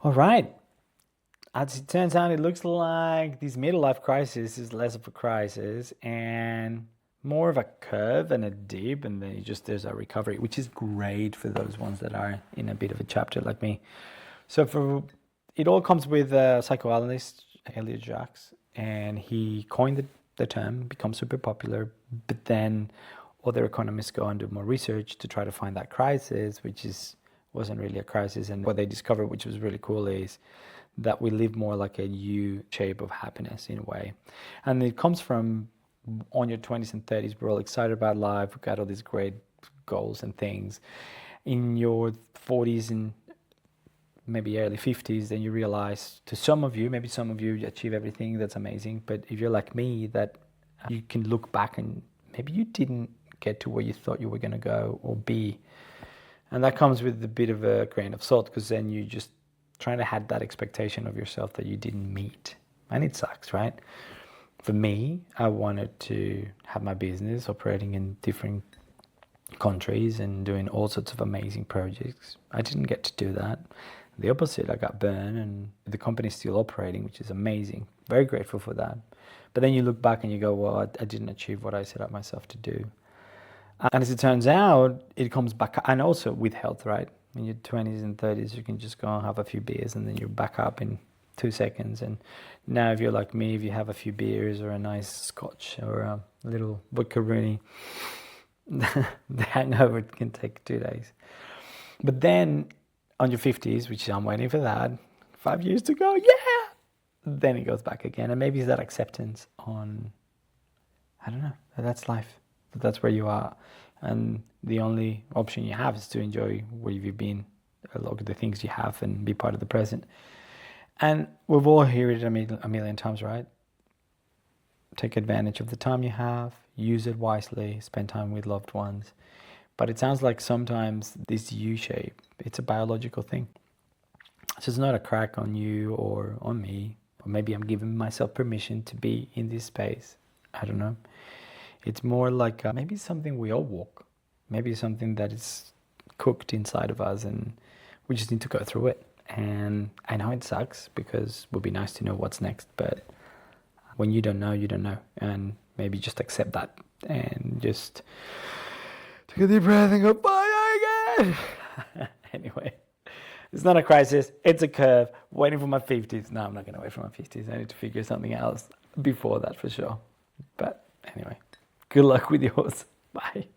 All right. As it turns out, it looks like this middle life crisis is less of a crisis and more of a curve and a dip, and then there's a recovery, which is great for those ones that are in a bit of a chapter like me. So for it all comes with psychoanalyst Elliot Jacques, and he coined the term, become super popular. But then other economists go and do more research to try to find that crisis, which wasn't really a crisis. And what they discovered, which was really cool, is that we live more like a U shape of happiness in a way. And it comes from on your 20s and 30s, we're all excited about life, we've got all these great goals and things. In your 40s and maybe early 50s, then you realize, to some of you, maybe some of you achieve everything, that's amazing. But if you're like me, that you can look back and maybe you didn't get to where you thought you were going to go or be. And that comes with a bit of a grain of salt, because then you just trying to have that expectation of yourself that you didn't meet. And it sucks, right? For me, I wanted to have my business operating in different countries and doing all sorts of amazing projects. I didn't get to do that. The opposite, I got burned, and the company's still operating, which is amazing. Very grateful for that. But then you look back and you go, well, I didn't achieve what I set up myself to do. And as it turns out, it comes back, and also with health, right? In your 20s and 30s, you can just go and have a few beers and then you're back up in 2 seconds. And now if you're like me, if you have a few beers or a nice scotch or a little vodka rooney, the hangover can take 2 days. But then on your 50s, which I'm waiting for that, 5 years to go, yeah! Then it goes back again. And maybe it's that acceptance on, I don't know, that's life. That's where you are. And the only option you have is to enjoy where you've been, look at the things you have, and be part of the present. And we've all heard it a million times, right? Take advantage of the time you have, use it wisely, spend time with loved ones. But it sounds like sometimes this U shape, it's a biological thing. So it's not a crack on you or on me, or maybe I'm giving myself permission to be in this space. I don't know. It's more like maybe something we all walk. Maybe something that is cooked inside of us, and we just need to go through it. And I know it sucks, because it would be nice to know what's next. But when you don't know, you don't know. And maybe just accept that and just take a deep breath and go, bye again. Anyway, it's not a crisis. It's a curve. Waiting for my 50s. No, I'm not going to wait for my 50s. I need to figure something else before that for sure. But anyway. Good luck with yours. Bye.